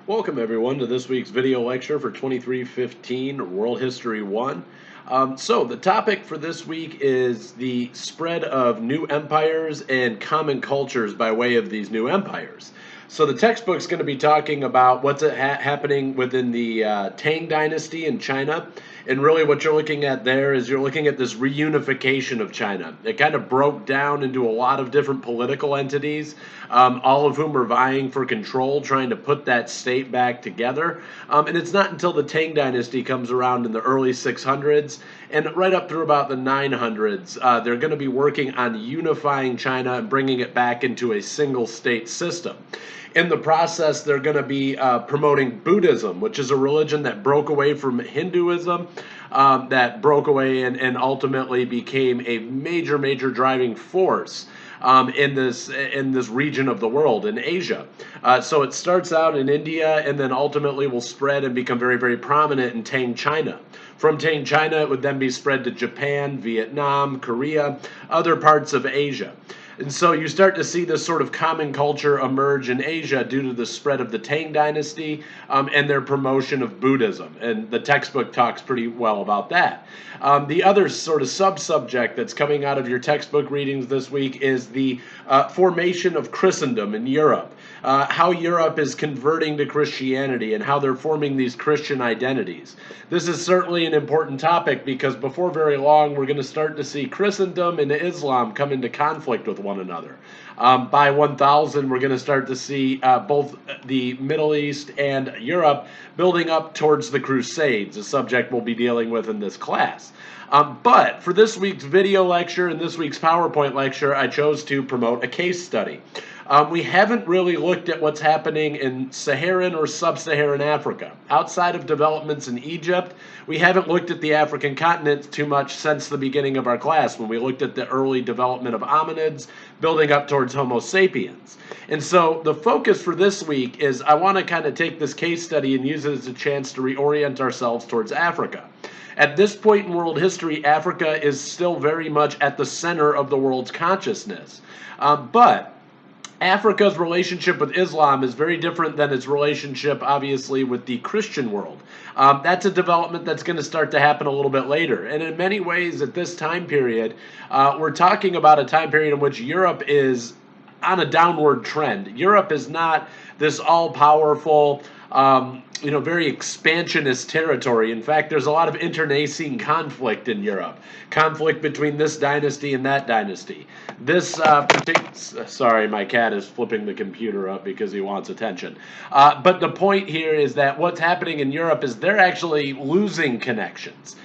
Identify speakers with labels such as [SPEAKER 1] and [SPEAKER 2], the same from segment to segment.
[SPEAKER 1] Welcome everyone to this week's video lecture for 2315 World History 1. So the topic for this week is the spread of new empires and common cultures by way of these new empires. So the textbook's going to be talking about what's happening within the Tang Dynasty in China. And really what you're looking at there is you're looking at this reunification of China. It kind of broke down into a lot of different political entities, all of whom are vying for control, trying to put that state back together. And it's not until the Tang Dynasty comes around in the early 600s and right up through about the 900s, they're going to be working on unifying China and bringing it back into a single state system. In the process, they're going to be promoting Buddhism, which is a religion that broke away from Hinduism, that broke away and ultimately became a major driving force in this region of the world, in Asia. So it starts out in India and then ultimately will spread and become very prominent in Tang China. From Tang China, it would then be spread to Japan, Vietnam, Korea, other parts of Asia. And so you start to see this sort of common culture emerge in Asia due to the spread of the Tang Dynasty and their promotion of Buddhism. And the textbook talks pretty well about that. The other sort of sub-subject that's coming out of your textbook readings this week is the formation of Christendom in Europe. How Europe is converting to Christianity and how they're forming these Christian identities. This is certainly an important topic because before very long we're going to start to see Christendom and Islam come into conflict with one another. By 1000 we're going to start to see both the Middle East and Europe building up towards the Crusades, a subject we'll be dealing with in this class. But for this week's video lecture and this week's PowerPoint lecture, I chose to promote a case study. We haven't really looked at what's happening in Saharan or sub-Saharan Africa. Outside of developments in Egypt, we haven't looked at the African continent too much since the beginning of our class when we looked at the early development of hominids building up towards Homo sapiens. And so the focus for this week is I want to kind of take this case study and use it as a chance to reorient ourselves towards Africa. At this point in world history, Africa is still very much at the center of the world's consciousness. But Africa's relationship with Islam is very different than its relationship, obviously, with the Christian world. That's a development that's going to start to happen a little bit later. And in many ways, at this time period, we're talking about a time period in which Europe is on a downward trend. Europe is not this all-powerful, very expansionist territory. In fact, there's a lot of internecine conflict in Europe. Conflict between this dynasty and that dynasty. Sorry, my cat is flipping the computer up because he wants attention. But the point here is that what's happening in Europe is they're actually losing connections.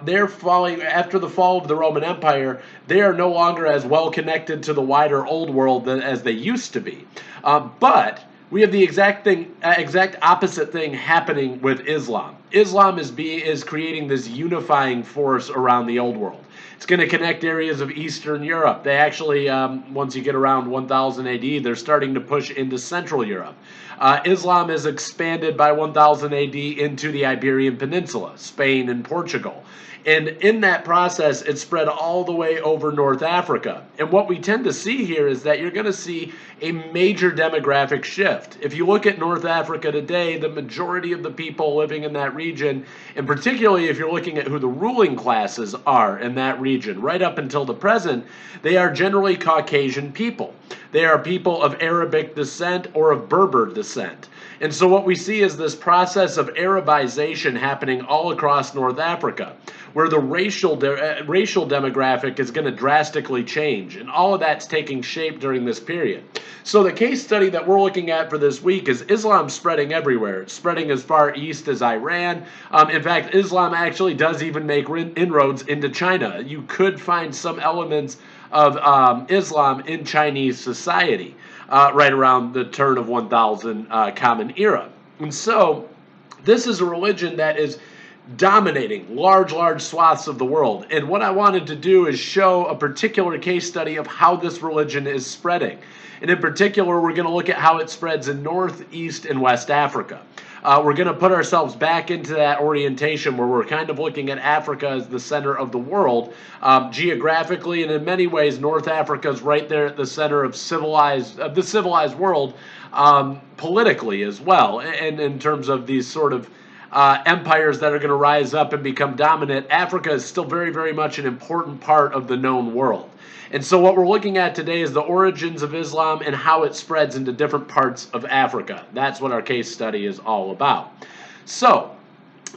[SPEAKER 1] They're falling, after the fall of the Roman Empire, they are no longer as well connected to the wider old world as they used to be. But we have the exact opposite thing happening with Islam. Islam is creating this unifying force around the old world. It's going to connect areas of Eastern Europe. They actually, once you get around 1000 AD, they're starting to push into Central Europe. Islam is expanded by 1000 AD into the Iberian Peninsula, Spain and Portugal. And in that process, it spread all the way over North Africa. And what we tend to see here is that you're going to see a major demographic shift. If you look at North Africa today, the majority of the people living in that region, and particularly if you're looking at who the ruling classes are in that region, right up until the present, they are generally Caucasian people. They are people of Arabic descent or of Berber descent. And so what we see is this process of Arabization happening all across North Africa, where the racial demographic is going to drastically change. And all of that's taking shape during this period. So the case study that we're looking at for this week is Islam spreading everywhere. It's spreading as far east as Iran. In fact, Islam actually does even make inroads into China. You could find some elements of Islam in Chinese society right around the turn of 1000 Common Era. And so this is a religion that is dominating large swaths of the world. And what I wanted to do is show a particular case study of how this religion is spreading. And in particular, we're going to look at how it spreads in North, East, and West Africa. We're going to put ourselves back into that orientation where we're kind of looking at Africa as the center of the world geographically, and in many ways, North Africa is right there at the center of the civilized world politically as well, and in terms of these sort of empires that are going to rise up and become dominant. Africa is still very, very much an important part of the known world. And so what we're looking at today is the origins of Islam and how it spreads into different parts of Africa. That's what our case study is all about. So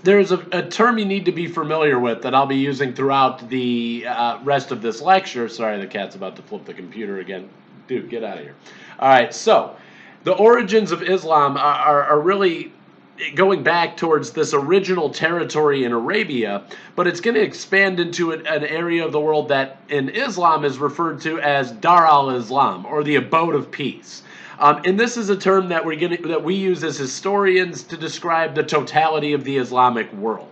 [SPEAKER 1] there's a term you need to be familiar with that I'll be using throughout the rest of this lecture. Sorry, the cat's about to flip the computer again. Dude, get out of here. All right, so the origins of Islam are really going back towards this original territory in Arabia, but it's going to expand into an area of the world that in Islam is referred to as Dar al-Islam, or the abode of peace. And this is a term that we use as historians to describe the totality of the Islamic world.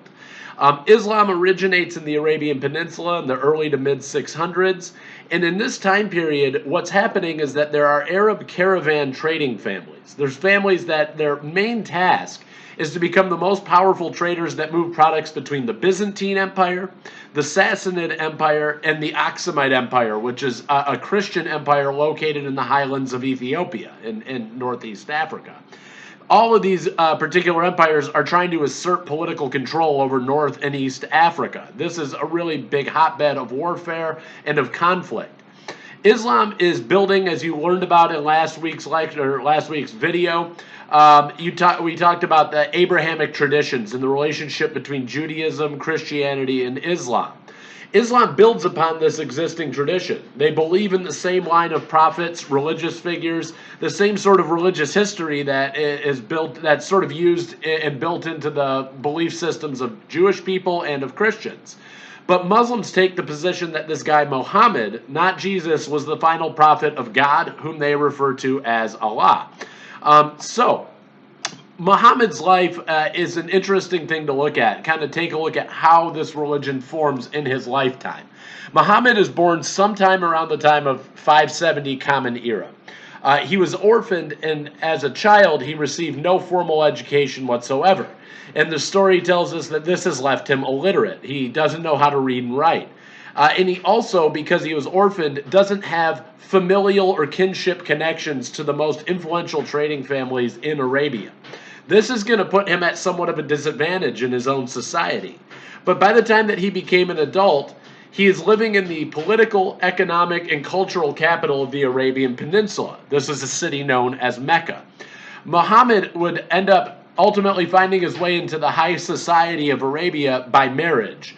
[SPEAKER 1] Islam originates in the Arabian Peninsula in the early to mid-600s, and in this time period, what's happening is that there are Arab caravan trading families. There's families that their main task is to become the most powerful traders that move products between the Byzantine Empire, the Sassanid Empire, and the Aksumite Empire, which is a Christian empire located in the highlands of Ethiopia in northeast Africa. All of these particular empires are trying to assert political control over North and East Africa. This is a really big hotbed of warfare and of conflict. Islam is building, as you learned about in last week's lecture, last week's video. We talked about the Abrahamic traditions and the relationship between Judaism, Christianity, and Islam. Islam builds upon this existing tradition. They believe in the same line of prophets, religious figures, the same sort of religious history that is built, that's sort of used and built into the belief systems of Jewish people and of Christians. But Muslims take the position that this guy Muhammad, not Jesus, was the final prophet of God, whom they refer to as Allah. So Muhammad's life is an interesting thing to look at, kind of take a look at how this religion forms in his lifetime. Muhammad is born sometime around the time of 570 Common Era. He was orphaned, and as a child, he received no formal education whatsoever. And the story tells us that this has left him illiterate. He doesn't know how to read and write. And he also, because he was orphaned, doesn't have familial or kinship connections to the most influential trading families in Arabia. This is going to put him at somewhat of a disadvantage in his own society. But by the time that he became an adult, he is living in the political, economic, and cultural capital of the Arabian Peninsula. This is a city known as Mecca. Muhammad would end up ultimately finding his way into the high society of Arabia by marriage.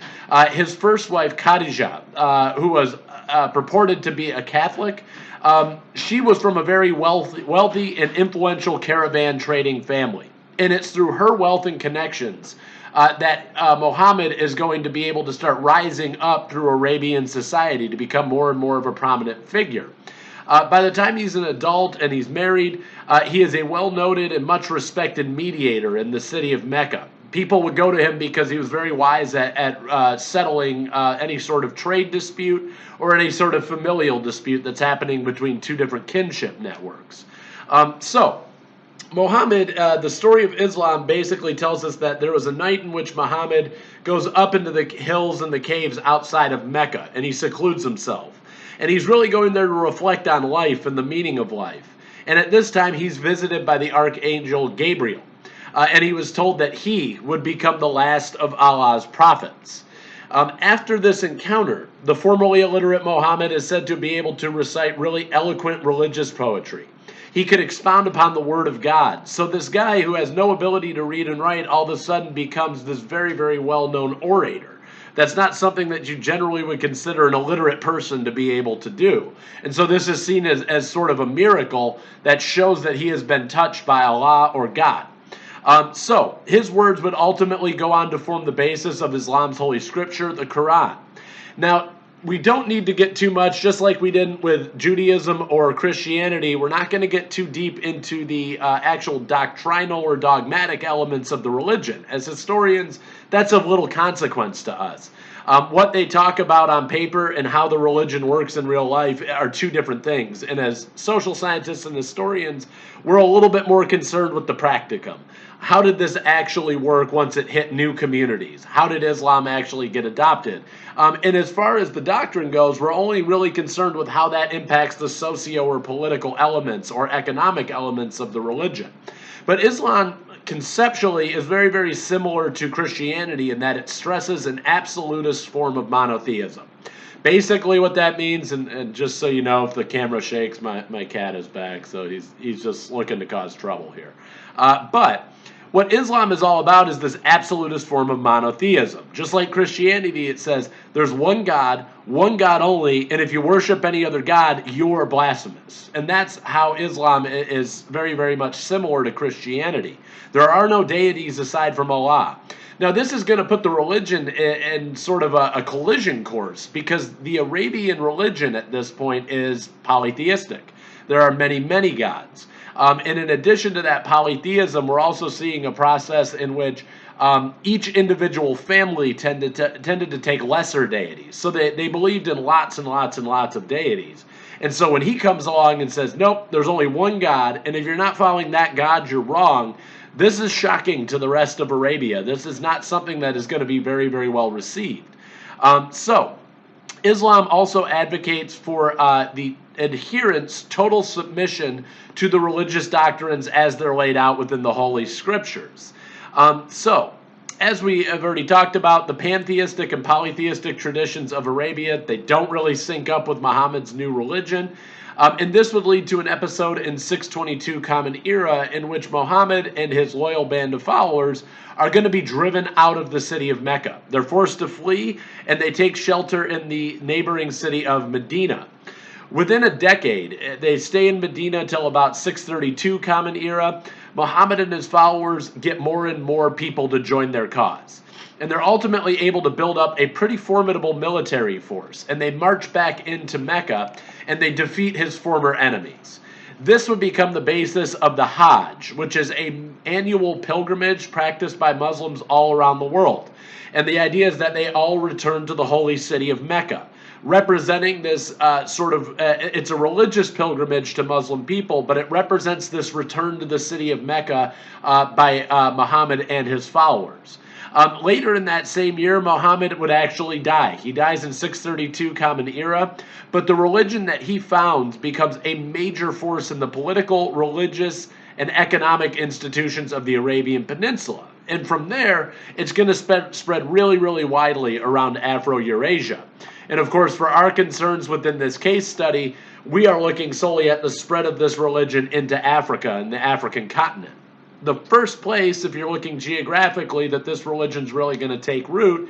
[SPEAKER 1] His first wife, Khadijah, who was purported to be a Catholic, she was from a very wealthy and influential caravan trading family. And it's through her wealth and connections that Muhammad is going to be able to start rising up through Arabian society to become more and more of a prominent figure. By the time he's an adult and he's married, he is a well-noted and much-respected mediator in the city of Mecca. People would go to him because he was very wise at settling any sort of trade dispute or any sort of familial dispute that's happening between two different kinship networks. So, Muhammad, the story of Islam basically tells us that there was a night in which Muhammad goes up into the hills and the caves outside of Mecca, and he secludes himself. And he's really going there to reflect on life and the meaning of life. And at this time, he's visited by the archangel Gabriel. And he was told that he would become the last of Allah's prophets. After this encounter, the formerly illiterate Muhammad is said to be able to recite really eloquent religious poetry. He could expound upon the word of God. So this guy who has no ability to read and write all of a sudden becomes this very, very well-known orator. That's not something that you generally would consider an illiterate person to be able to do. And so this is seen as sort of a miracle that shows that he has been touched by Allah or God. So his words would ultimately go on to form the basis of Islam's holy scripture, the Quran. Now, we don't need to get too much, just like we did with Judaism or Christianity. We're not going to get too deep into the actual doctrinal or dogmatic elements of the religion. As historians, that's of little consequence to us. What they talk about on paper and how the religion works in real life are two different things. And as social scientists and historians, we're a little bit more concerned with the practicum. How did this actually work once it hit new communities? How did Islam actually get adopted? And as far as the doctrine goes, we're only really concerned with how that impacts the socio or political elements or economic elements of the religion. But Islam conceptually is very, very similar to Christianity in that it stresses an absolutist form of monotheism. Basically what that means, and just so you know, if the camera shakes, my cat is back, so he's just looking to cause trouble here. But what Islam is all about is this absolutist form of monotheism. Just like Christianity, it says there's one God only, and if you worship any other God, you're blasphemous. And that's how Islam is very, very much similar to Christianity. There are no deities aside from Allah. Now, this is going to put the religion in sort of a collision course, because the Arabian religion at this point is polytheistic. There are many, many gods. And in addition to that polytheism, we're also seeing a process in which each individual family tended to take lesser deities. So they believed in lots and lots and lots of deities. And so when he comes along and says, nope, there's only one God, and if you're not following that God, you're wrong, this is shocking to the rest of Arabia. This is not something that is going to be very, very well received. So Islam also advocates for the adherence, total submission to the religious doctrines as they're laid out within the Holy Scriptures. So, as we have already talked about, the pantheistic and polytheistic traditions of Arabia, they don't really sync up with Muhammad's new religion. And this would lead to an episode in 622 Common Era in which Muhammad and his loyal band of followers are going to be driven out of the city of Mecca. They're forced to flee, and they take shelter in the neighboring city of Medina. Within a decade, they stay in Medina till about 632 Common Era. Muhammad and his followers get more and more people to join their cause. And they're ultimately able to build up a pretty formidable military force. And they march back into Mecca, and they defeat his former enemies. This would become the basis of the Hajj, which is an annual pilgrimage practiced by Muslims all around the world. And the idea is that they all return to the holy city of Mecca, representing this it's a religious pilgrimage to Muslim people, but it represents this return to the city of Mecca by Muhammad and his followers. Later in that same year, Muhammad would actually die. He dies in 632 Common Era, but the religion that he founds becomes a major force in the political, religious, and economic institutions of the Arabian Peninsula. And from there, it's going to spread really, really widely around Afro-Eurasia. And of course, for our concerns within this case study, we are looking solely at the spread of this religion into Africa and the African continent. The first place, if you're looking geographically, that this religion's really going to take root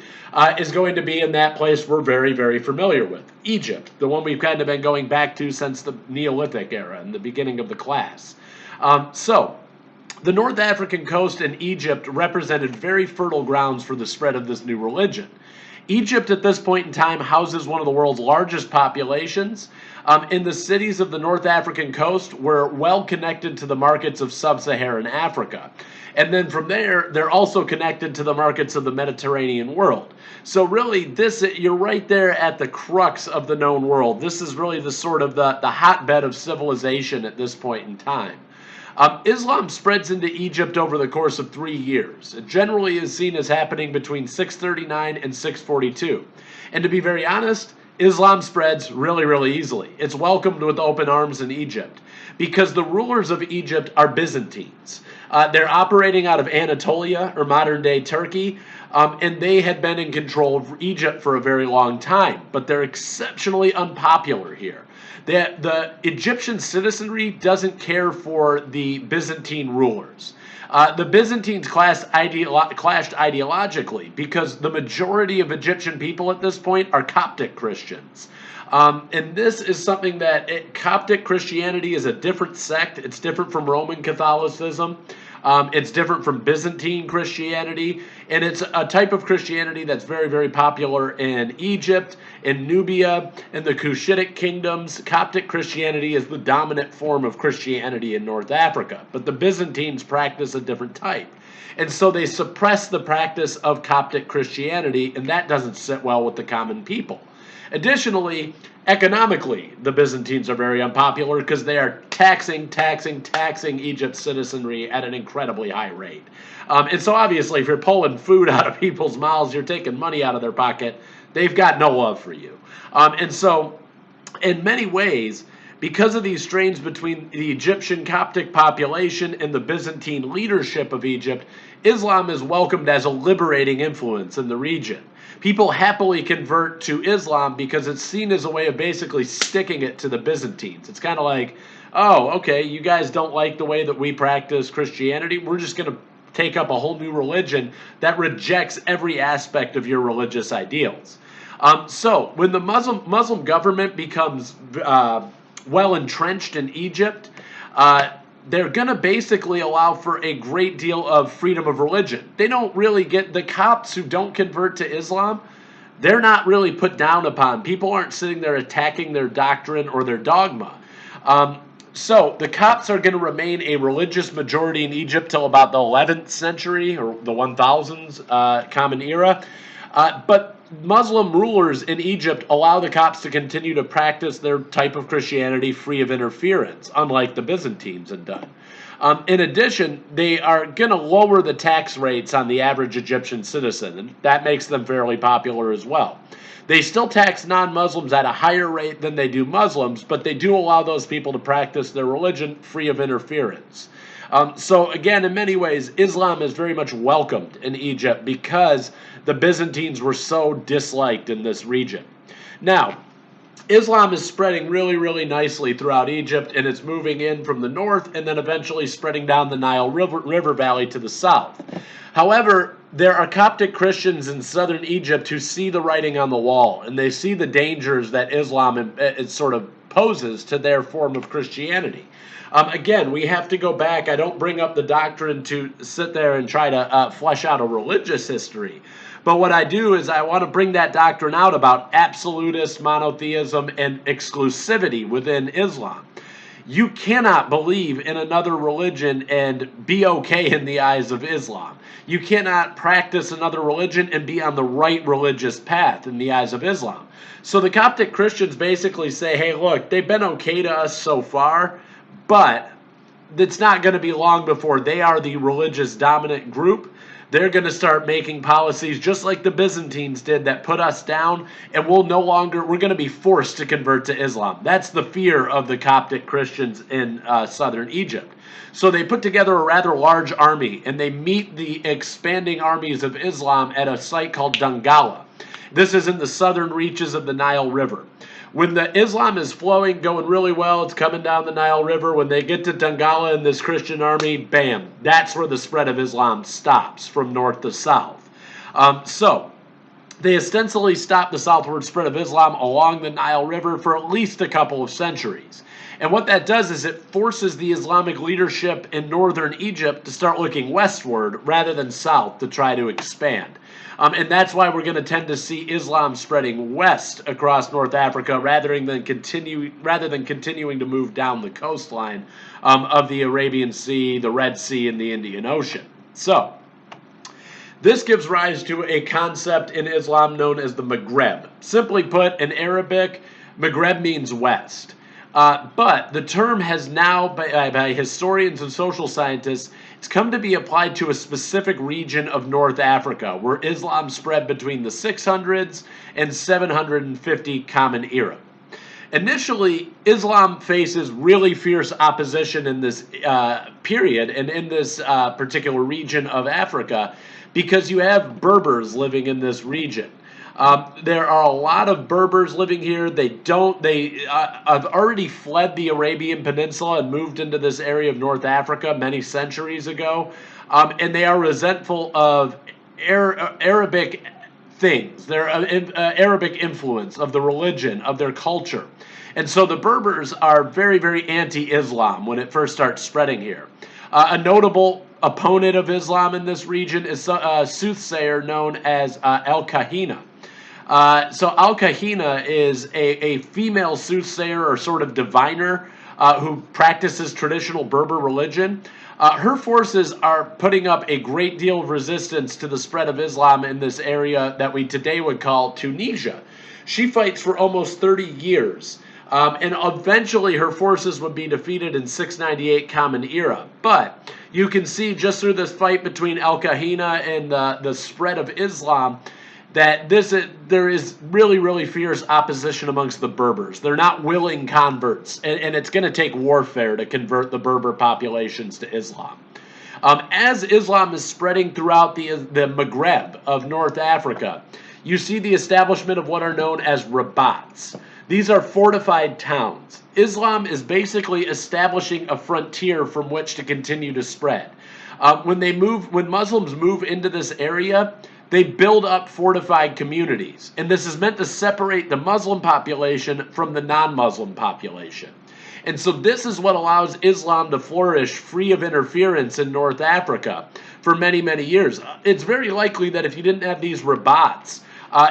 [SPEAKER 1] is going to be in that place we're very, very familiar with, Egypt, the one we've kind of been going back to since the Neolithic era and the beginning of the class. So, the North African coast and Egypt represented very fertile grounds for the spread of this new religion. Egypt at this point in time houses one of the world's largest populations. In the cities of the North African coast were well connected to the markets of sub-Saharan Africa. And then from there, they're also connected to the markets of the Mediterranean world. So really, you're right there at the crux of the known world. This is really the sort of the hotbed of civilization at this point in time. Islam spreads into Egypt over the course of 3 years. It generally is seen as happening between 639 and 642. And to be very honest, Islam spreads really, really easily. It's welcomed with open arms in Egypt because the rulers of Egypt are Byzantines. They're operating out of Anatolia, or modern-day Turkey, and they had been in control of Egypt for a very long time, but they're exceptionally unpopular here. The Egyptian citizenry doesn't care for the Byzantine rulers. The Byzantines clashed ideologically because the majority of Egyptian people at this point are Coptic Christians. And this is something that Coptic Christianity is a different sect. It's different from Roman Catholicism. It's different from Byzantine Christianity, and it's a type of Christianity that's very, very popular in Egypt, in Nubia, in the Cushitic kingdoms. Coptic Christianity is the dominant form of Christianity in North Africa, but the Byzantines practice a different type. And so they suppress the practice of Coptic Christianity, and that doesn't sit well with the common people. Additionally, economically, the Byzantines are very unpopular because they are taxing Egypt's citizenry at an incredibly high rate. And so obviously, if you're pulling food out of people's mouths, you're taking money out of their pocket, they've got no love for you. And so, in many ways, because of these strains between the Egyptian Coptic population and the Byzantine leadership of Egypt, Islam is welcomed as a liberating influence in the region. People happily convert to Islam because it's seen as a way of basically sticking it to the Byzantines. It's kind of like, oh, okay, you guys don't like the way that we practice Christianity. We're just going to take up a whole new religion that rejects every aspect of your religious ideals. So when the Muslim government becomes well entrenched in Egypt, they're going to basically allow for a great deal of freedom of religion. They don't really get the Copts who don't convert to Islam. They're not really put down upon. People aren't sitting there attacking their doctrine or their dogma. So the Copts are going to remain a religious majority in Egypt till about the 11th century or the 1000s Common Era. But Muslim rulers in Egypt allow the Copts to continue to practice their type of Christianity free of interference, unlike the Byzantines had done. In addition, they are going to lower the tax rates on the average Egyptian citizen, and that makes them fairly popular as well. They still tax non-Muslims at a higher rate than they do Muslims, but they do allow those people to practice their religion free of interference. So again, in many ways, Islam is very much welcomed in Egypt because the Byzantines were so disliked in this region. Now, Islam is spreading really, really nicely throughout Egypt, and it's moving in from the north and then eventually spreading down the Nile River Valley to the south. However, there are Coptic Christians in southern Egypt who see the writing on the wall, and they see the dangers that Islam sort of poses to their form of Christianity. Again, we have to go back. I don't bring up the doctrine to sit there and try to flesh out a religious history. But what I do is I want to bring that doctrine out about absolutist monotheism and exclusivity within Islam. You cannot believe in another religion and be okay in the eyes of Islam. You cannot practice another religion and be on the right religious path in the eyes of Islam. So the Coptic Christians basically say, hey, look, they've been okay to us so far, but it's not going to be long before they are the religious dominant group. They're going to start making policies just like the Byzantines did that put us down, and we're going to be forced to convert to Islam. That's the fear of the Coptic Christians in southern Egypt. So they put together a rather large army, and they meet the expanding armies of Islam at a site called Dangala. This is in the southern reaches of the Nile River. When the Islam is flowing, going really well, it's coming down the Nile River. When they get to Dangala and this Christian army, bam, that's where the spread of Islam stops from north to south. So they ostensibly stopped the southward spread of Islam along the Nile River for at least a couple of centuries. And what that does is it forces the Islamic leadership in northern Egypt to start looking westward rather than south to try to expand. And that's why we're going to tend to see Islam spreading west across North Africa rather than continuing to move down the coastline of the Arabian Sea, the Red Sea, and the Indian Ocean. So this gives rise to a concept in Islam known as the Maghreb. Simply put, in Arabic, Maghreb means west. But the term has now, by historians and social scientists, it's come to be applied to a specific region of North Africa where Islam spread between the 600s and 750 Common Era. Initially, Islam faces really fierce opposition in this period and in this particular region of Africa because you have Berbers living in this region. There are a lot of Berbers living here. They have already fled the Arabian Peninsula and moved into this area of North Africa many centuries ago. And they are resentful of Arabic things, their Arabic influence, of the religion, of their culture. And so the Berbers are very, very anti-Islam when it first starts spreading here. A notable opponent of Islam in this region is a soothsayer known as Al-Kahina. So Al-Kahina is a female soothsayer or sort of diviner who practices traditional Berber religion. Her forces are putting up a great deal of resistance to the spread of Islam in this area that we today would call Tunisia. She fights for almost 30 years. And eventually her forces would be defeated in 698 Common Era. But you can see just through this fight between Al-Kahina and the spread of Islam that there is really, really fierce opposition amongst the Berbers. They're not willing converts, and it's going to take warfare to convert the Berber populations to Islam. As Islam is spreading throughout the Maghreb of North Africa, you see the establishment of what are known as rabats. These are fortified towns. Islam is basically establishing a frontier from which to continue to spread. When Muslims move into this area, they build up fortified communities, and this is meant to separate the Muslim population from the non-Muslim population. And so this is what allows Islam to flourish free of interference in North Africa for many, many years. It's very likely that if you didn't have these rabats,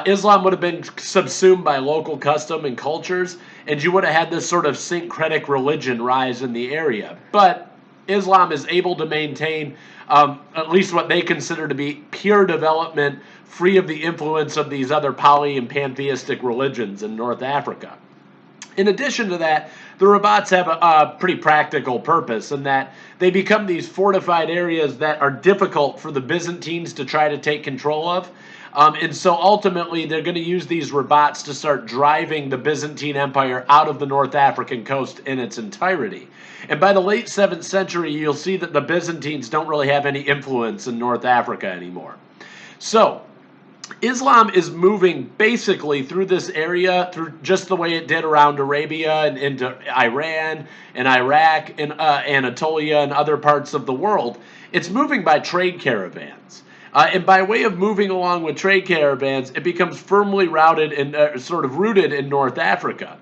[SPEAKER 1] Islam would have been subsumed by local custom and cultures, and you would have had this sort of syncretic religion rise in the area. But Islam is able to maintain at least what they consider to be pure development, free of the influence of these other poly and pantheistic religions in North Africa. In addition to that, the rabats have a pretty practical purpose in that they become these fortified areas that are difficult for the Byzantines to try to take control of. And so ultimately, they're going to use these rabats to start driving the Byzantine Empire out of the North African coast in its entirety. And by the late 7th century, you'll see that the Byzantines don't really have any influence in North Africa anymore. So Islam is moving basically through this area, through just the way it did around Arabia and into Iran and Iraq and Anatolia and other parts of the world. It's moving by trade caravans. And by way of moving along with trade caravans, it becomes firmly routed and sort of rooted in North Africa.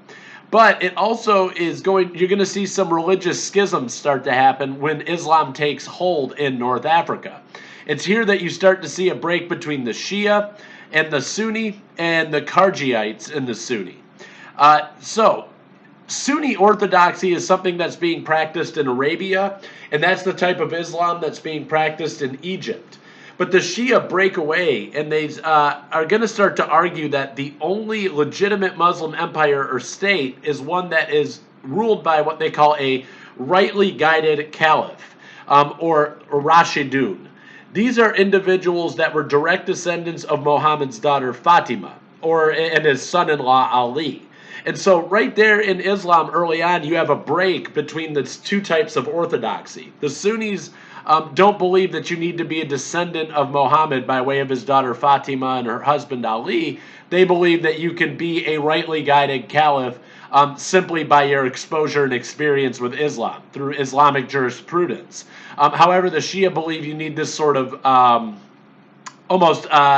[SPEAKER 1] But it also is you're going to see some religious schisms start to happen when Islam takes hold in North Africa. It's here that you start to see a break between the Shia and the Sunni and the Kharjiites and the Sunni. So Sunni orthodoxy is something that's being practiced in Arabia, and that's the type of Islam that's being practiced in Egypt. But the Shia break away, and they are going to start to argue that the only legitimate Muslim empire or state is one that is ruled by what they call a rightly guided caliph, or Rashidun. These are individuals that were direct descendants of Muhammad's daughter Fatima, and his son-in-law Ali. And so right there in Islam early on, you have a break between the two types of orthodoxy. The Sunnis don't believe that you need to be a descendant of Muhammad by way of his daughter Fatima and her husband Ali. They believe that you can be a rightly guided caliph simply by your exposure and experience with Islam through Islamic jurisprudence. However, the Shia believe you need this sort of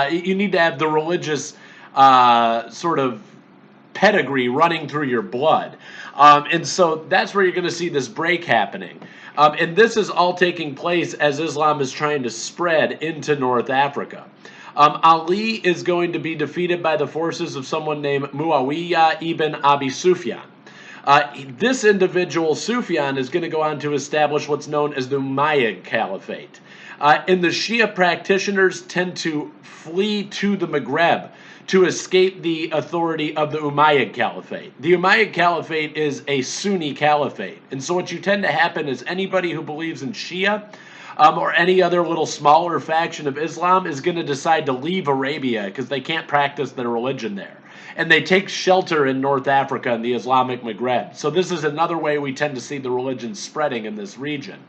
[SPEAKER 1] you need to have the religious sort of pedigree running through your blood. And so that's where you're going to see this break happening. And this is all taking place as Islam is trying to spread into North Africa. Ali is going to be defeated by the forces of someone named Muawiyah ibn Abi Sufyan. This individual, Sufyan, is going to go on to establish what's known as the Umayyad Caliphate. And the Shia practitioners tend to flee to the Maghreb to escape the authority of the Umayyad Caliphate. The Umayyad Caliphate is a Sunni caliphate. And so what you tend to happen is anybody who believes in Shia or any other little smaller faction of Islam is going to decide to leave Arabia because they can't practice their religion there. And they take shelter in North Africa and the Islamic Maghreb. So this is another way we tend to see the religion spreading in this region.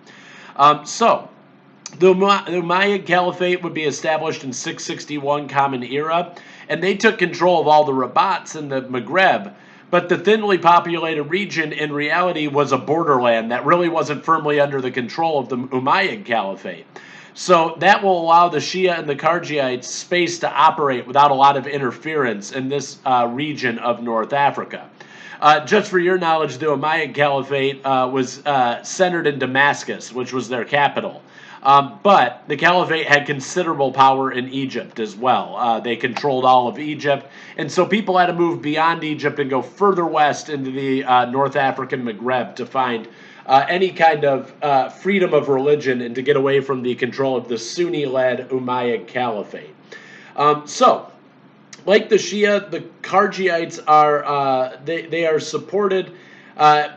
[SPEAKER 1] The Umayyad Caliphate would be established in 661 Common Era, and they took control of all the rabats in the Maghreb, but the thinly populated region in reality was a borderland that really wasn't firmly under the control of the Umayyad Caliphate. So that will allow the Shia and the Kharjiites space to operate without a lot of interference in this region of North Africa. Just for your knowledge, the Umayyad Caliphate was centered in Damascus, which was their capital. But the Caliphate had considerable power in Egypt as well. They controlled all of Egypt. And so people had to move beyond Egypt and go further west into the North African Maghreb to find any kind of freedom of religion and to get away from the control of the Sunni-led Umayyad Caliphate. Like the Shia, the Kharjiites are they are supported.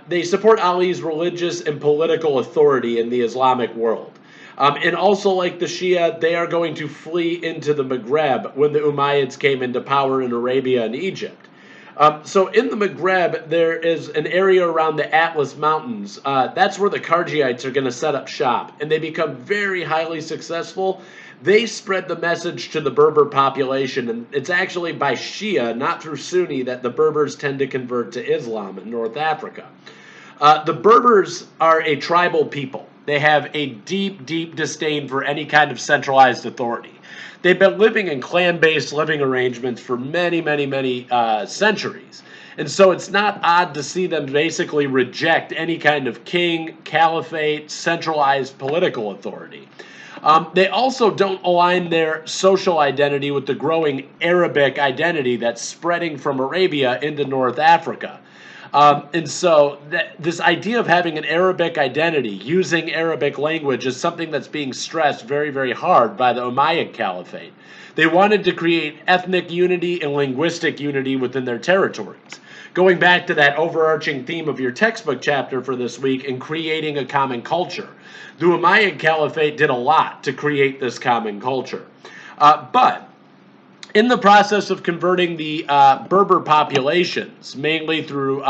[SPEAKER 1] They support Ali's religious and political authority in the Islamic world. And also, like the Shia, they are going to flee into the Maghreb when the Umayyads came into power in Arabia and Egypt. So in the Maghreb, there is an area around the Atlas Mountains. That's where the Kharjiites are going to set up shop, and they become very highly successful. They spread the message to the Berber population, and it's actually by Shia, not through Sunni, that the Berbers tend to convert to Islam in North Africa. The Berbers are a tribal people. They have a deep, deep disdain for any kind of centralized authority. They've been living in clan-based living arrangements for many, many, many centuries. And so it's not odd to see them basically reject any kind of king, caliphate, centralized political authority. They also don't align their social identity with the growing Arabic identity that's spreading from Arabia into North Africa. And so this idea of having an Arabic identity, using Arabic language, is something that's being stressed very, very hard by the Umayyad Caliphate. They wanted to create ethnic unity and linguistic unity within their territories. Going back to that overarching theme of your textbook chapter for this week in creating a common culture. The Umayyad Caliphate did a lot to create this common culture. But in the process of converting the Berber populations, mainly through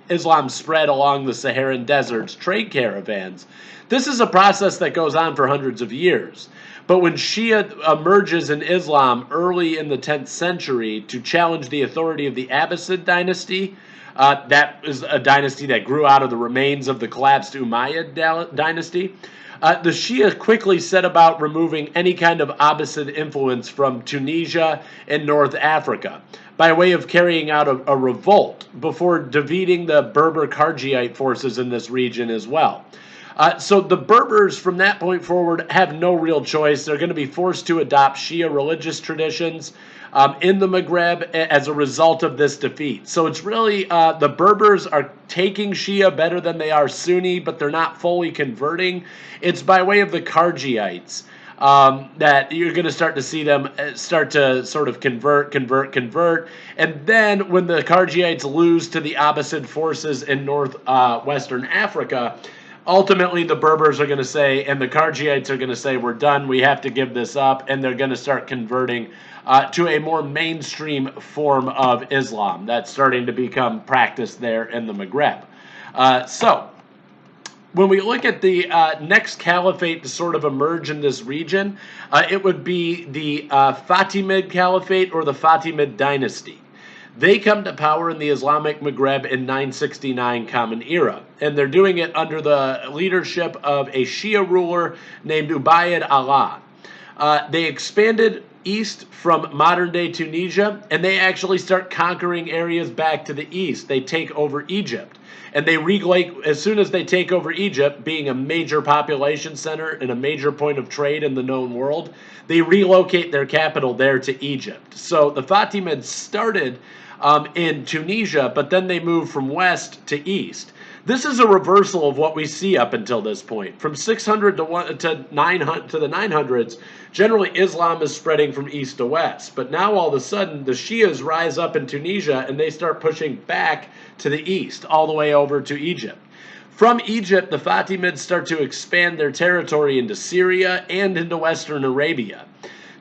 [SPEAKER 1] Islam's spread along the Saharan desert's trade caravans, this is a process that goes on for hundreds of years. But when Shia emerges in Islam early in the 10th century to challenge the authority of the Abbasid dynasty, that is a dynasty that grew out of the remains of the collapsed Umayyad dynasty, the Shia quickly set about removing any kind of Abbasid influence from Tunisia and North Africa by way of carrying out a revolt before defeating the Berber Kharjiite forces in this region as well. So the Berbers, from that point forward, have no real choice. They're going to be forced to adopt Shia religious traditions in the Maghreb as a result of this defeat. So it's really the Berbers are taking Shia better than they are Sunni, but they're not fully converting. It's by way of the Kharjiites that you're going to start to see them start to sort of convert. And then when the Kharjiites lose to the Abbasid forces in northwestern Africa, ultimately the Berbers are going to say, and the Kharjiites are going to say, we're done, we have to give this up, and they're going to start converting to a more mainstream form of Islam that's starting to become practiced there in the Maghreb. So when we look at the next caliphate to sort of emerge in this region, it would be the Fatimid Caliphate or the Fatimid dynasty. They come to power in the Islamic Maghreb in 969 Common Era, and they're doing it under the leadership of a Shia ruler named Ubayd Allah. They expanded east from modern-day Tunisia, and they actually start conquering areas back to the east. They take over Egypt, and as soon as they take over Egypt, being a major population center and a major point of trade in the known world, they relocate their capital there to Egypt. So the Fatimids started in Tunisia, but then they moved from west to east. This is a reversal of what we see up until this point. From 600 to the 900s, generally Islam is spreading from east to west. But now all of a sudden, the Shias rise up in Tunisia and they start pushing back to the east, all the way over to Egypt. From Egypt, the Fatimids start to expand their territory into Syria and into Western Arabia.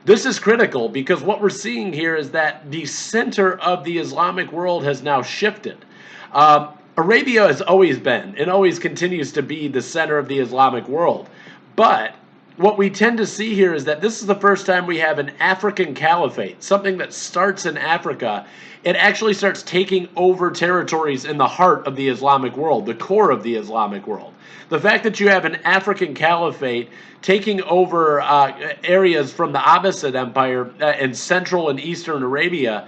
[SPEAKER 1] This is critical because what we're seeing here is that the center of the Islamic world has now shifted. Arabia has always been and always continues to be the center of the Islamic world. But what we tend to see here is that this is the first time we have an African caliphate, something that starts in Africa. It actually starts taking over territories in the heart of the Islamic world, the core of the Islamic world. The fact that you have an African caliphate taking over areas from the Abbasid Empire in central and eastern Arabia,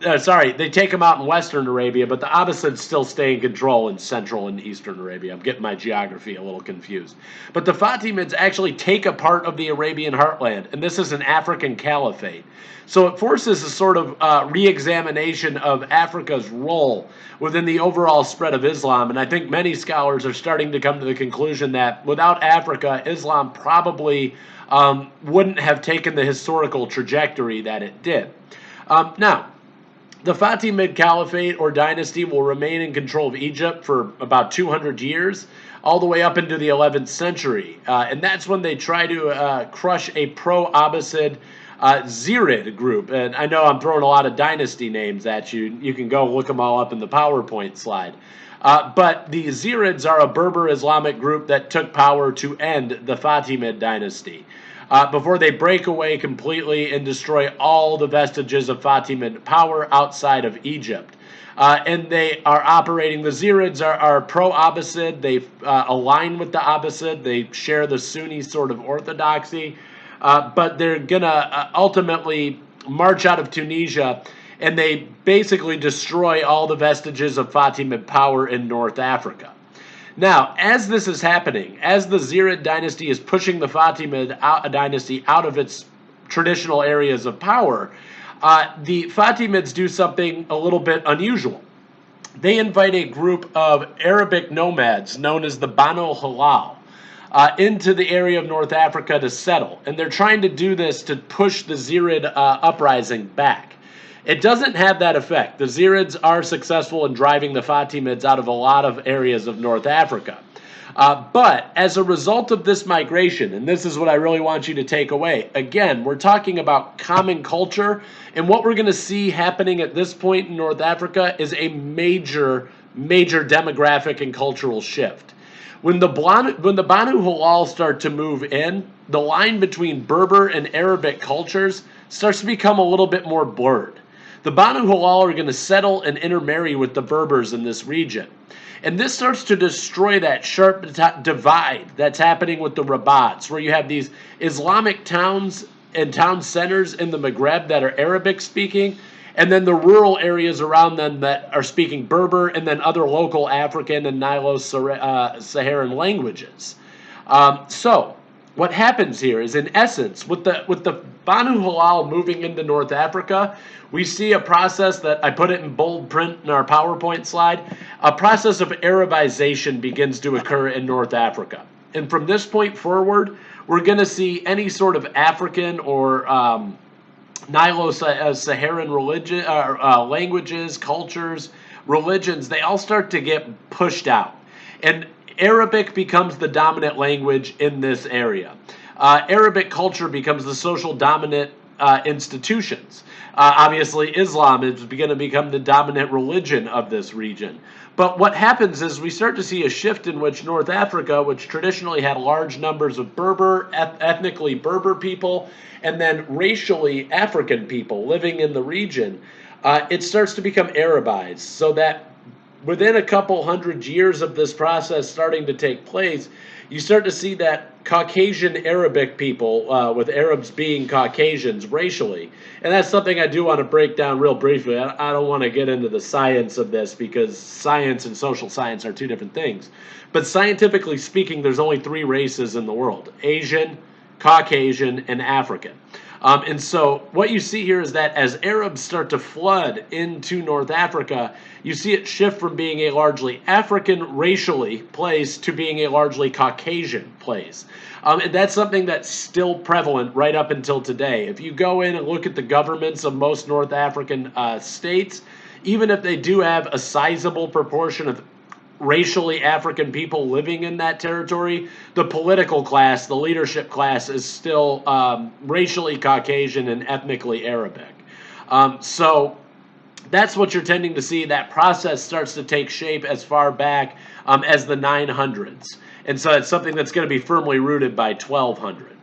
[SPEAKER 1] they take them out in Western Arabia, but the Abbasids still stay in control in Central and Eastern Arabia. I'm getting my geography a little confused. But the Fatimids actually take a part of the Arabian heartland, and this is an African caliphate. So it forces a sort of re-examination of Africa's role within the overall spread of Islam, and I think many scholars are starting to come to the conclusion that without Africa, Islam probably wouldn't have taken the historical trajectory that it did. Now, the Fatimid Caliphate or dynasty will remain in control of Egypt for about 200 years, all the way up into the 11th century. And that's when they try to crush a pro-Abbasid Zirid group. And I know I'm throwing a lot of dynasty names at you. You can go look them all up in the PowerPoint slide. But the Zirids are a Berber Islamic group that took power to end the Fatimid dynasty. Before they break away completely and destroy all the vestiges of Fatimid power outside of Egypt. And they are operating, the Zirids are pro-Abbasid, they align with the Abbasid, they share the Sunni sort of orthodoxy, but they're going to ultimately march out of Tunisia, and they basically destroy all the vestiges of Fatimid power in North Africa. Now, as this is happening, as the Zirid dynasty is pushing the Fatimid dynasty out of its traditional areas of power, the Fatimids do something a little bit unusual. They invite a group of Arabic nomads known as the Banu Halal into the area of North Africa to settle. And they're trying to do this to push the Zirid uprising back. It doesn't have that effect. The Zirids are successful in driving the Fatimids out of a lot of areas of North Africa. But as a result of this migration, and this is what I really want you to take away, again, we're talking about common culture, and what we're going to see happening at this point in North Africa is a major demographic and cultural shift. When the Banu Halal start to move in, the line between Berber and Arabic cultures starts to become a little bit more blurred. The Banu Halal are going to settle and intermarry with the Berbers in this region. And this starts to destroy that sharp divide that's happening with the Rabats, where you have these Islamic towns and town centers in the Maghreb that are Arabic speaking, and then the rural areas around them that are speaking Berber, and then other local African and Nilo-Saharan languages. So what happens here is, in essence, with the Banu Halal moving into North Africa, we see a process that I put it in bold print in our PowerPoint slide. A process of Arabization begins to occur in North Africa. And from this point forward, we're going to see any sort of African or Nilo-Saharan religion, languages, cultures, religions, they all start to get pushed out. And Arabic becomes the dominant language in this area. Arabic culture becomes the social dominant institutions. Obviously, Islam is going to become the dominant religion of this region. But what happens is we start to see a shift in which North Africa, which traditionally had large numbers of Berber, ethnically Berber people, and then racially African people living in the region, it starts to become Arabized, so that within a couple hundred years of this process starting to take place, you start to see that Caucasian Arabic people, with Arabs being Caucasians racially. And that's something I do want to break down real briefly. I don't want to get into the science of this because science and social science are two different things. But scientifically speaking, there's only three races in the world: Asian, Caucasian, and African. And so what you see here is that as Arabs start to flood into North Africa, you see it shift from being a largely African racially place to being a largely Caucasian place. And that's something that's still prevalent right up until today. If you go in and look at the governments of most North African states, even if they do have a sizable proportion of racially African people living in that territory, the political class, the leadership class, is still racially Caucasian and ethnically Arabic. So that's what you're tending to see. That process starts to take shape as far back as the 900s. And so it's something that's going to be firmly rooted by 1200.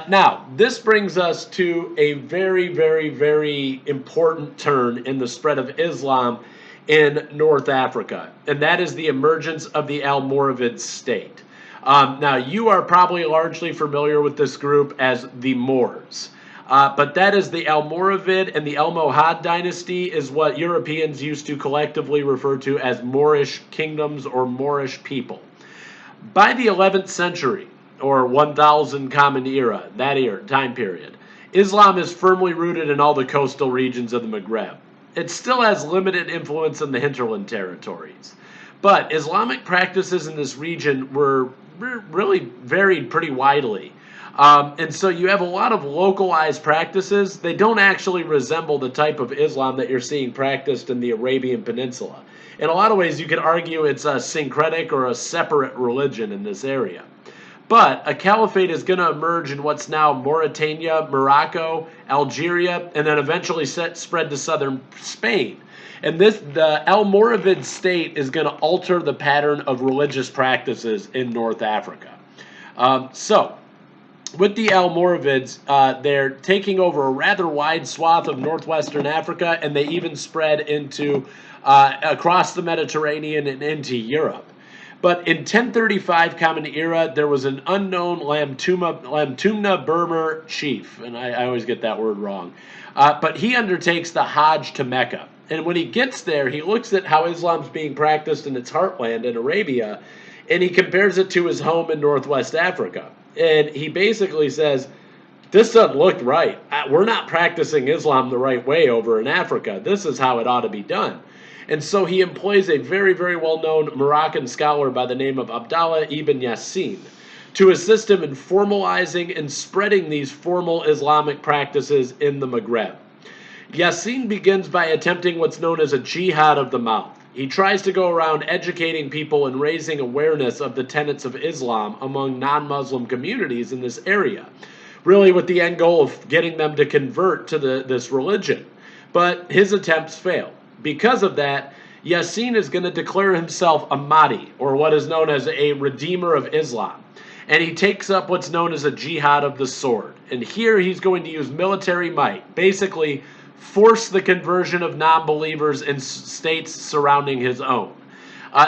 [SPEAKER 1] Now, this brings us to a very important turn in the spread of Islam in North Africa, and that is the emergence of the Almoravid state. Now, you are probably largely familiar with this group as the Moors. But that is the Almoravid, and the Almohad dynasty is what Europeans used to collectively refer to as Moorish kingdoms or Moorish people. By the 11th century, or 1000 Common Era, time period, Islam is firmly rooted in all the coastal regions of the Maghreb. It still has limited influence in the hinterland territories. But Islamic practices in this region were really varied pretty widely. And so you have a lot of localized practices. They don't actually resemble the type of Islam that you're seeing practiced in the Arabian Peninsula. In a lot of ways, you could argue it's a syncretic or a separate religion in this area. But a caliphate is going to emerge in what's now Mauritania, Morocco, Algeria, and then eventually spread to southern Spain. And the Almoravid state is going to alter the pattern of religious practices in North Africa. With the Almoravids, they're taking over a rather wide swath of northwestern Africa, and they even spread into across the Mediterranean and into Europe. But in 1035 Common Era, there was an unknown Lamtumna Berber chief, and I always get that word wrong, but he undertakes the Hajj to Mecca. And when he gets there, he looks at how Islam's being practiced in its heartland in Arabia, and he compares it to his home in northwest Africa. And he basically says, this doesn't look right. We're not practicing Islam the right way over in Africa. This is how it ought to be done. And so he employs a very, very well-known Moroccan scholar by the name of Abdallah ibn Yassin to assist him in formalizing and spreading these formal Islamic practices in the Maghreb. Yassin begins by attempting what's known as a jihad of the mouth. He tries to go around educating people and raising awareness of the tenets of Islam among non-Muslim communities in this area, really with the end goal of getting them to convert to this religion. But his attempts fail. Because of that, Yassin is going to declare himself a Mahdi, or what is known as a redeemer of Islam. And he takes up what's known as a jihad of the sword. And here he's going to use military might, basically force the conversion of non-believers in states surrounding his own.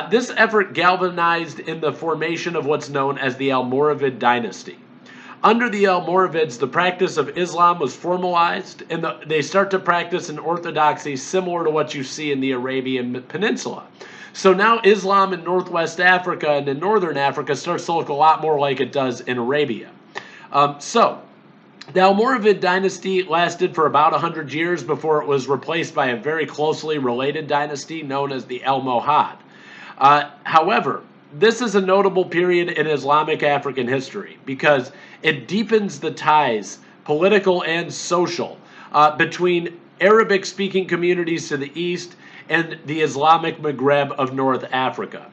[SPEAKER 1] This effort galvanized in the formation of what's known as the Almoravid dynasty. Under the Almoravids, the practice of Islam was formalized, and they start to practice an orthodoxy similar to what you see in the Arabian Peninsula. So now Islam in northwest Africa and in northern Africa starts to look a lot more like it does in Arabia. The Almoravid dynasty lasted for about 100 years before it was replaced by a very closely related dynasty known as the Almohad. However, this is a notable period in Islamic African history because it deepens the ties, political and social, between Arabic-speaking communities to the east and the Islamic Maghreb of North Africa.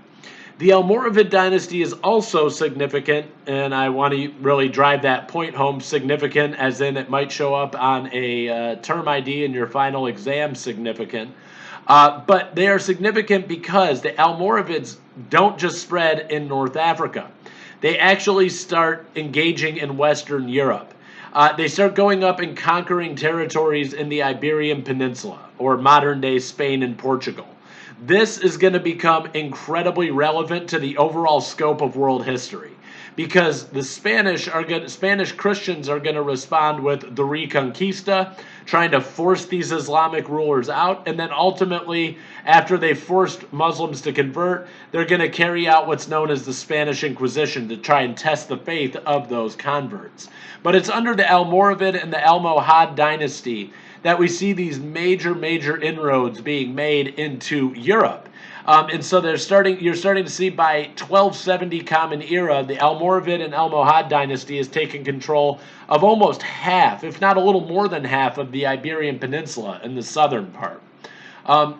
[SPEAKER 1] The Almoravid dynasty is also significant, and I want to really drive that point home, significant as in it might show up on a term ID in your final exam, significant. But they are significant because the Almoravids don't just spread in North Africa. They actually start engaging in Western Europe. They start going up and conquering territories in the Iberian Peninsula, or modern-day Spain and Portugal. This is going to become incredibly relevant to the overall scope of world history because the Spanish Christians are going to respond with the Reconquista, trying to force these Islamic rulers out, and then ultimately, after they forced Muslims to convert, they're going to carry out what's known as the Spanish Inquisition to try and test the faith of those converts. But it's under the Almoravid and the Almohad dynasty that we see these major inroads being made into Europe. And so you're starting to see by 1270 Common Era, the Almoravid and Almohad dynasty has taken control of almost half, if not a little more than half, of the Iberian Peninsula in the southern part.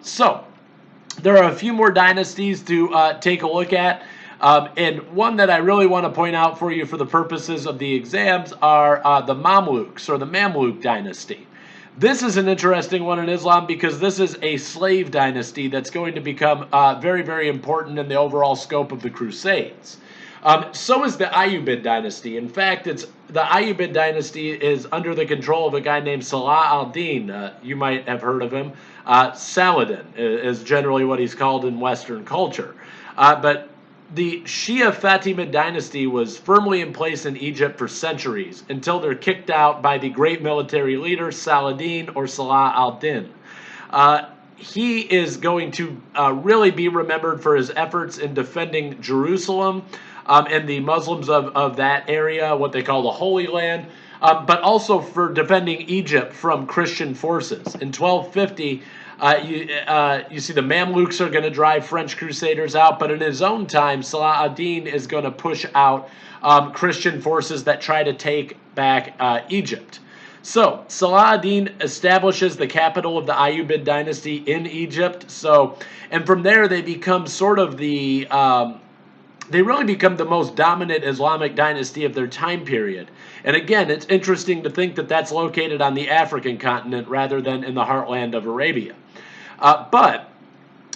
[SPEAKER 1] So there are a few more dynasties to take a look at. And one that I really want to point out for you for the purposes of the exams are the Mamluks, or the Mamluk dynasty. This is an interesting one in Islam because this is a slave dynasty that's going to become very important in the overall scope of the Crusades. So is the Ayyubid dynasty. In fact, the Ayyubid dynasty is under the control of a guy named Salah al-Din. You might have heard of him. Saladin is generally what he's called in Western culture. But the Shia Fatimid dynasty was firmly in place in Egypt for centuries until they're kicked out by the great military leader Saladin or Salah al-Din. He is going to really be remembered for his efforts in defending Jerusalem and the Muslims of that area, what they call the Holy Land, but also for defending Egypt from Christian forces. In 1250, you see the Mamluks are going to drive French Crusaders out, but in his own time, Salah ad-Din is going to push out Christian forces that try to take back Egypt. So Salah ad-Din establishes the capital of the Ayyubid dynasty in Egypt. And from there they become sort of they really become the most dominant Islamic dynasty of their time period. And again, it's interesting to think that that's located on the African continent rather than in the heartland of Arabia. But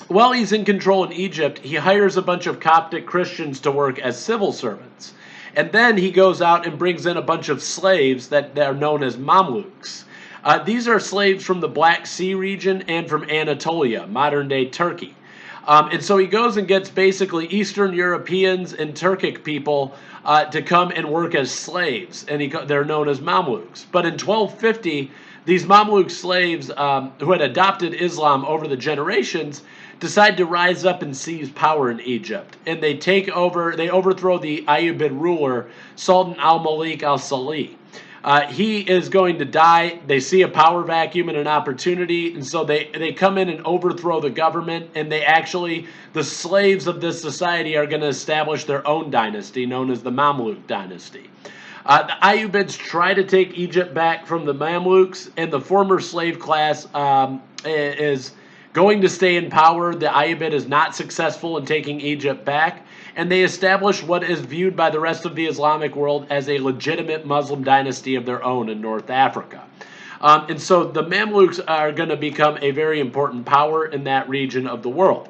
[SPEAKER 1] while he's in control in Egypt, he hires a bunch of Coptic Christians to work as civil servants. And then he goes out and brings in a bunch of slaves that are known as Mamluks. These are slaves from the Black Sea region and from Anatolia, modern-day Turkey. And so he goes and gets basically Eastern Europeans and Turkic people to come and work as slaves, and they're known as Mamluks. But in 1250, these Mamluk slaves who had adopted Islam over the generations decide to rise up and seize power in Egypt. And they overthrow the Ayyubid ruler, Sultan al-Malik al-Salih. He is going to die. They see a power vacuum and an opportunity, and so they come in and overthrow the government, and the slaves of this society are going to establish their own dynasty known as the Mamluk dynasty. The Ayyubids try to take Egypt back from the Mamluks, and the former slave class is going to stay in power. The Ayyubid is not successful in taking Egypt back, and they establish what is viewed by the rest of the Islamic world as a legitimate Muslim dynasty of their own in North Africa. And so the Mamluks are going to become a very important power in that region of the world.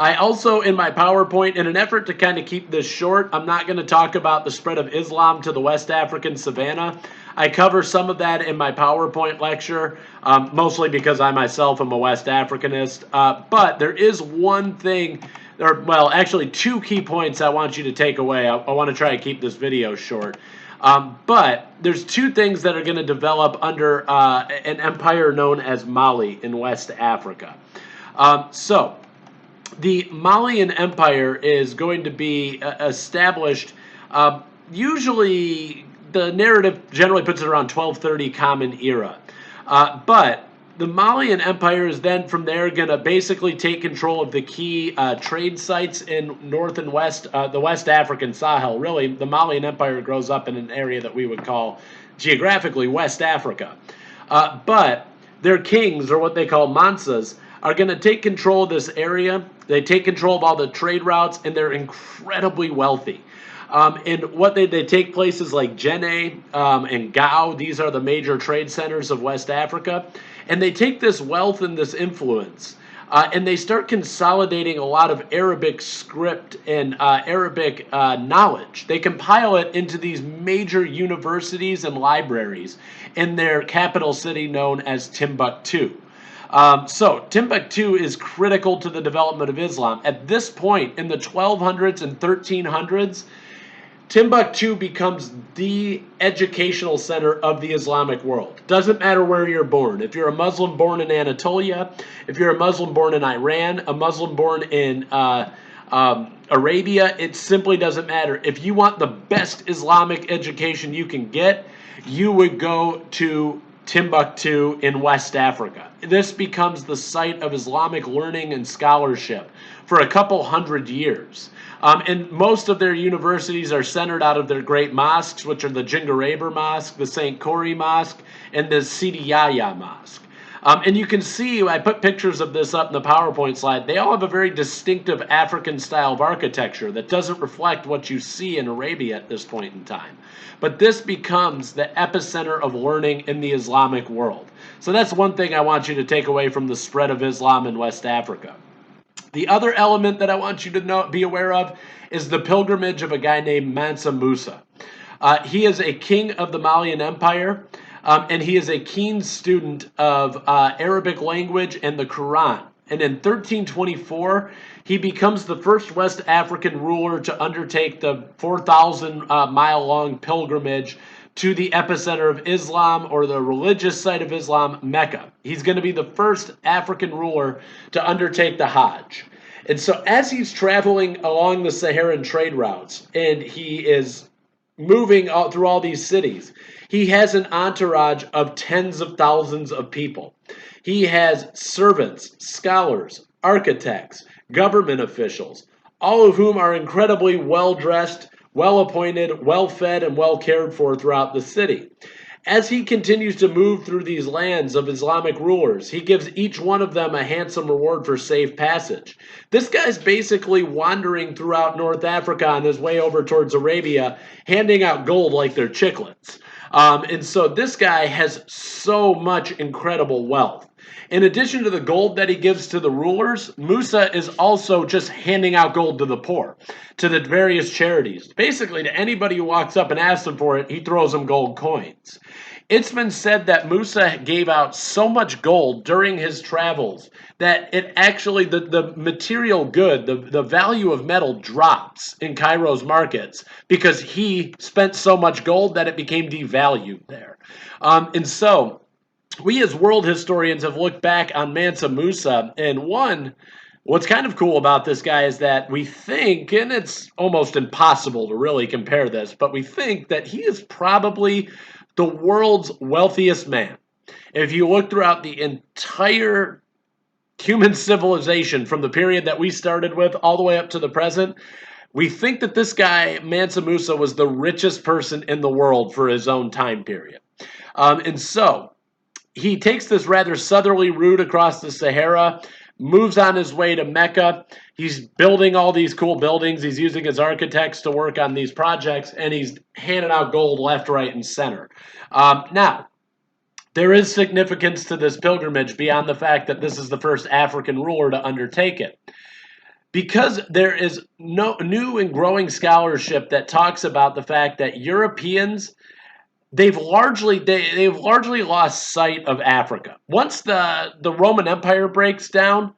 [SPEAKER 1] I also, in my PowerPoint, in an effort to kind of keep this short, I'm not going to talk about the spread of Islam to the West African savannah. I cover some of that in my PowerPoint lecture, mostly because I myself am a West Africanist. But there is one thing, well, actually two key points I want you to take away. I want to try to keep this video short. But there's two things that are going to develop under an empire known as Mali in West Africa. The Malian Empire is going to be established, usually the narrative generally puts it around 1230 Common Era. But the Malian Empire is then from there going to basically take control of the key trade sites in North and West, the West African Sahel. Really, the Malian Empire grows up in an area that we would call geographically West Africa. But their kings, or what they call mansas, are going to take control of this area. They take control of all the trade routes, and they're incredibly wealthy. And what they take places like Djenné and Gao. These are the major trade centers of West Africa. And they take this wealth and this influence, and they start consolidating a lot of Arabic script and Arabic knowledge. They compile it into these major universities and libraries in their capital city known as Timbuktu. So Timbuktu is critical to the development of Islam. At this point, in the 1200s and 1300s, Timbuktu becomes the educational center of the Islamic world. Doesn't matter where you're born. If you're a Muslim born in Anatolia, if you're a Muslim born in Iran, a Muslim born in Arabia, it simply doesn't matter. If you want the best Islamic education you can get, you would go to Timbuktu in West Africa. This becomes the site of Islamic learning and scholarship for a couple hundred years. And most of their universities are centered out of their great mosques, which are the Djingareyber Mosque, the St. Khoury Mosque, and the Sidi Yahya Mosque. And you can see, I put pictures of this up in the PowerPoint slide, they all have a very distinctive African style of architecture that doesn't reflect what you see in Arabia at this point in time. But this becomes the epicenter of learning in the Islamic world. So that's one thing I want you to take away from the spread of Islam in West Africa. The other element that I want you to be aware of is the pilgrimage of a guy named Mansa Musa. He is a king of the Malian Empire. And he is a keen student of Arabic language and the Quran. And in 1324, He becomes the first West African ruler to undertake the 4,000 mile long pilgrimage to the epicenter of Islam, or the religious site of Islam, Mecca. He's going to be the first African ruler to undertake the Hajj. And so as he's traveling along the Saharan trade routes and he is moving through all these cities, he has an entourage of tens of thousands of people. He has servants, scholars, architects, government officials, all of whom are incredibly well-dressed, well-appointed, well-fed, and well-cared for throughout the city. As he continues to move through these lands of Islamic rulers, he gives each one of them a handsome reward for safe passage. This guy's basically wandering throughout North Africa on his way over towards Arabia, handing out gold like they're chiclets. And so this guy has so much incredible wealth. In addition to the gold that he gives to the rulers, Musa is also just handing out gold to the poor, to the various charities. Basically, to anybody who walks up and asks him for it, he throws them gold coins. It's been said that Musa gave out so much gold during his travels that it actually, the material good, the value of metal drops in Cairo's markets because he spent so much gold that it became devalued there. And so we as world historians have looked back on Mansa Musa, and what's kind of cool about this guy is that we think, and it's almost impossible to really compare this, but we think that he is probably the world's wealthiest man. If you look throughout the entire human civilization from the period that we started with all the way up to the present, we think that this guy, Mansa Musa, was the richest person in the world for his own time period. And so he takes this rather southerly route across the Sahara, moves on his way to Mecca. He's building all these cool buildings. He's using his architects to work on these projects, and he's handing out gold left, right, and center. Now, there is significance to this pilgrimage beyond the fact that this is the first African ruler to undertake it. Because there is no new and growing scholarship that talks about the fact that Europeans, they've largely lost sight of Africa. Once the Roman Empire breaks down,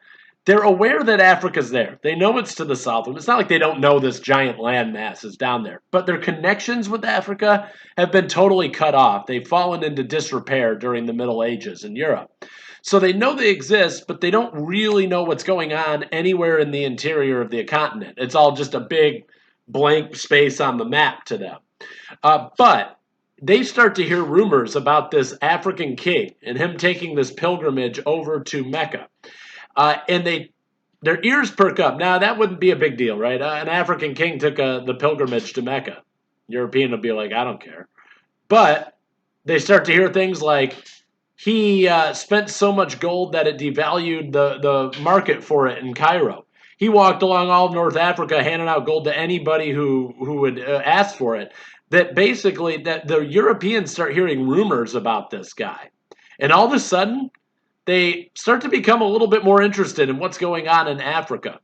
[SPEAKER 1] they're aware that Africa's there. They know it's to the south. It's not like they don't know this giant landmass is down there. But their connections with Africa have been totally cut off. They've fallen into disrepair during the Middle Ages in Europe. So they know they exist, but they don't really know what's going on anywhere in the interior of the continent. It's all just a big blank space on the map to them. But they start to hear rumors about this African king and him taking this pilgrimage over to Mecca. And their ears perk up. Now, that wouldn't be a big deal, right? An African king took the pilgrimage to Mecca. European would be like, I don't care. But they start to hear things like, he spent so much gold that it devalued the market for it in Cairo. He walked along all of North Africa handing out gold to anybody who would ask for it. That basically, that the Europeans start hearing rumors about this guy. And all of a sudden, they start to become a little bit more interested in what's going on in Africa.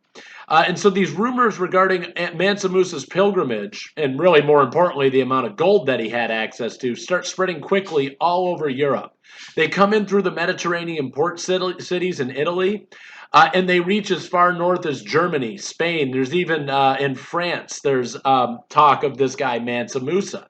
[SPEAKER 1] And so these rumors regarding Mansa Musa's pilgrimage, and really more importantly, the amount of gold that he had access to, start spreading quickly all over Europe. They come in through the Mediterranean port cities in Italy, and they reach as far north as Germany, Spain. There's even in France, there's talk of this guy, Mansa Musa.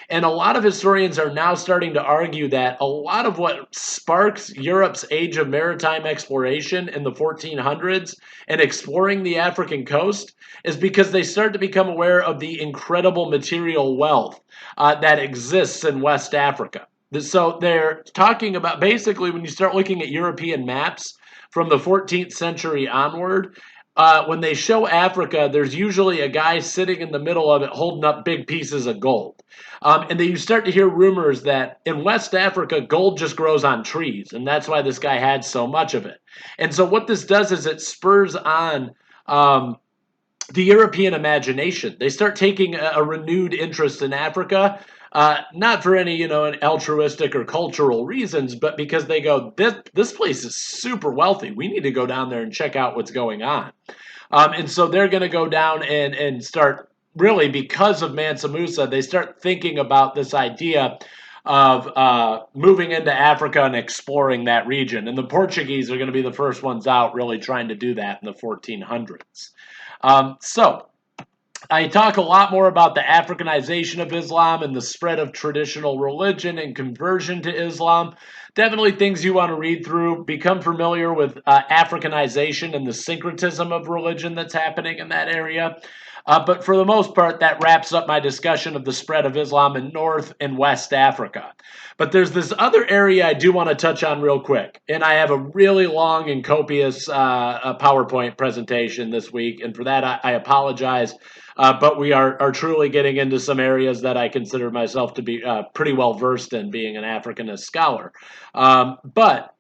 [SPEAKER 1] And a lot of historians are now starting to argue that a lot of what sparks Europe's age of maritime exploration in the 1400s and exploring the African coast is because they start to become aware of the incredible material wealth that exists in West Africa. So they're talking about, basically, when you start looking at European maps from the 14th century onward, when they show Africa, there's usually a guy sitting in the middle of it holding up big pieces of gold. And then you start to hear rumors that in West Africa, gold just grows on trees, and that's why this guy had so much of it. And so what this does is it spurs on the European imagination. They start taking a renewed interest in Africa, not for any, altruistic or cultural reasons, but because they go, this place is super wealthy. We need to go down there and check out what's going on. And so they're going to go down and start, really, because of Mansa Musa, they start thinking about this idea of moving into Africa and exploring that region. And the Portuguese are going to be the first ones out really trying to do that in the 1400s. So I talk a lot more about the Africanization of Islam and the spread of traditional religion and conversion to Islam. Definitely things you want to read through. Become familiar with Africanization and the syncretism of religion that's happening in that area. But for the most part, that wraps up my discussion of the spread of Islam in North and West Africa. But there's this other area I do want to touch on real quick. And I have a really long and copious PowerPoint presentation this week. And for that, I apologize. But we are truly getting into some areas that I consider myself to be pretty well versed in, being an Africanist scholar. But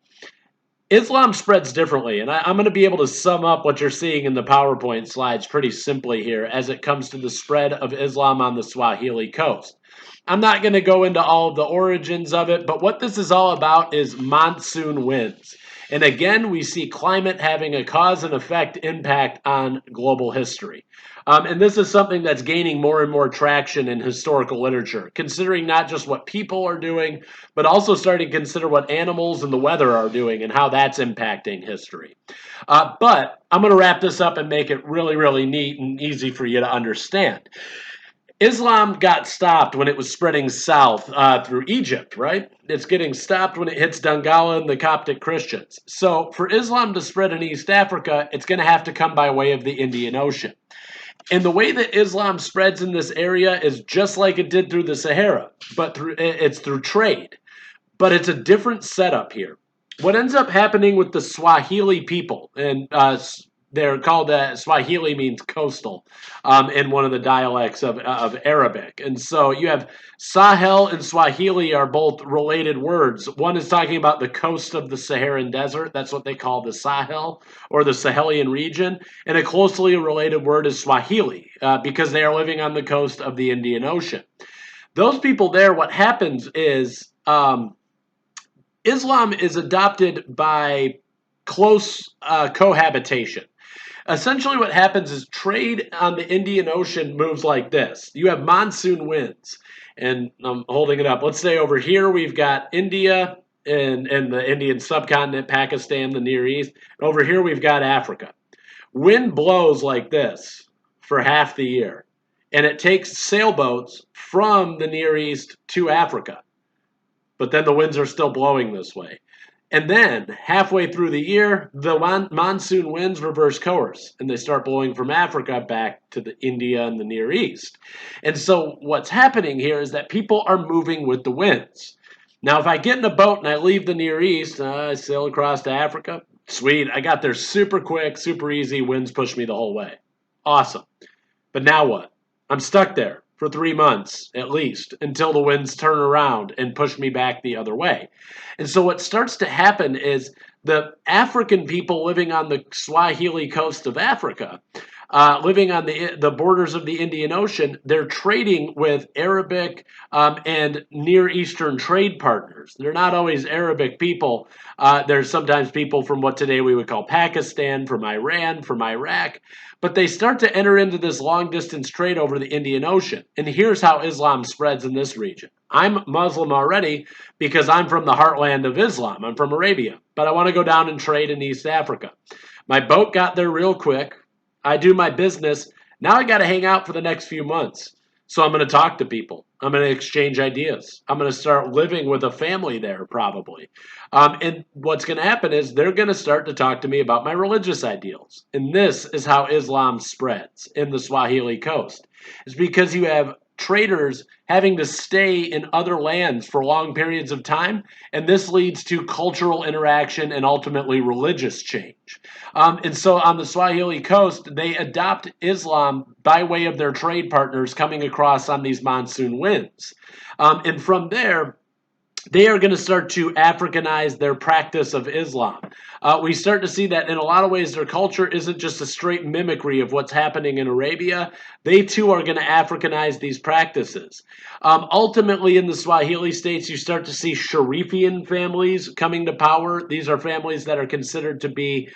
[SPEAKER 1] Islam spreads differently, and I'm going to be able to sum up what you're seeing in the PowerPoint slides pretty simply here as it comes to the spread of Islam on the Swahili coast. I'm not going to go into all of the origins of it, but what this is all about is monsoon winds. And again, we see climate having a cause and effect impact on global history. And this is something that's gaining more and more traction in historical literature, considering not just what people are doing, but also starting to consider what animals and the weather are doing and how that's impacting history. But I'm going to wrap this up and make it really, really neat and easy for you to understand. Islam got stopped when it was spreading south through Egypt, right? It's getting stopped when it hits Dongola and the Coptic Christians. So for Islam to spread in East Africa, it's going to have to come by way of the Indian Ocean. And the way that Islam spreads in this area is just like it did through the Sahara, but it's through trade. But it's a different setup here. What ends up happening with the Swahili people, and they're called Swahili means coastal in one of the dialects of Arabic. And so you have Sahel and Swahili are both related words. One is talking about the coast of the Saharan desert. That's what they call the Sahel or the Sahelian region. And a closely related word is Swahili because they are living on the coast of the Indian Ocean. Those people there, what happens is Islam is adopted by close cohabitation. Essentially what happens is trade on the Indian Ocean moves like this. You have monsoon winds, and I'm holding it up. Let's say over here we've got India and the Indian subcontinent, Pakistan, the Near East. And over here we've got Africa. Wind blows like this for half the year, and it takes sailboats from the Near East to Africa. But then the winds are still blowing this way. And then, halfway through the year, the monsoon winds reverse course, and they start blowing from Africa back to the India and the Near East. And so what's happening here is that people are moving with the winds. Now, if I get in a boat and I leave the Near East, I sail across to Africa, sweet, I got there super quick, super easy, winds push me the whole way. Awesome. But now what? I'm stuck there for 3 months at least until the winds turn around and push me back the other way. And so what starts to happen is the African people living on the Swahili coast of Africa, living on the borders of the Indian Ocean, they're trading with Arabic and Near Eastern trade partners. They're not always Arabic people. There's sometimes people from what today we would call Pakistan, from Iran, from Iraq. But they start to enter into this long-distance trade over the Indian Ocean. And here's how Islam spreads in this region. I'm Muslim already because I'm from the heartland of Islam. I'm from Arabia. But I want to go down and trade in East Africa. My boat got there real quick. I do my business. Now I got to hang out for the next few months. So I'm going to talk to people. I'm going to exchange ideas. I'm going to start living with a family there probably. And what's going to happen is they're going to start to talk to me about my religious ideals. And this is how Islam spreads in the Swahili coast. It's because you have traders having to stay in other lands for long periods of time, and this leads to cultural interaction and ultimately religious change. And so on the Swahili coast, they adopt Islam by way of their trade partners coming across on these monsoon winds. And from there, they are going to start to Africanize their practice of Islam. We start to see that in a lot of ways their culture isn't just a straight mimicry of what's happening in Arabia. They too are going to Africanize these practices. Ultimately in the Swahili states you start to see Sharifian families coming to power. These are families that are considered to be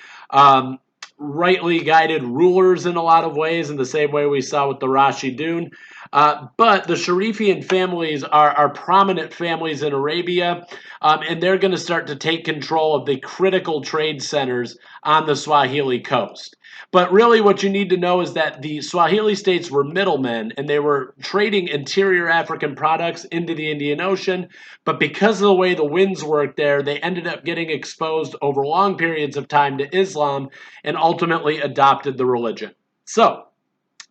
[SPEAKER 1] rightly guided rulers in a lot of ways, in the same way we saw with the Rashidun. But the Sharifian families are prominent families in Arabia, and they're going to start to take control of the critical trade centers on the Swahili coast. But really, what you need to know is that the Swahili states were middlemen and they were trading interior African products into the Indian Ocean. But because of the way the winds worked there, they ended up getting exposed over long periods of time to Islam and ultimately adopted the religion. So,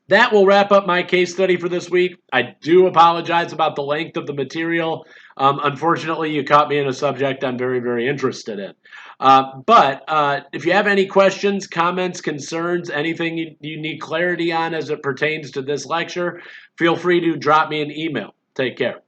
[SPEAKER 1] that will wrap up my case study for this week. I do apologize about the length of the material. Unfortunately, you caught me in a subject I'm very, very interested in. But if you have any questions, comments, concerns, anything you need clarity on as it pertains to this lecture, feel free to drop me an email. Take care.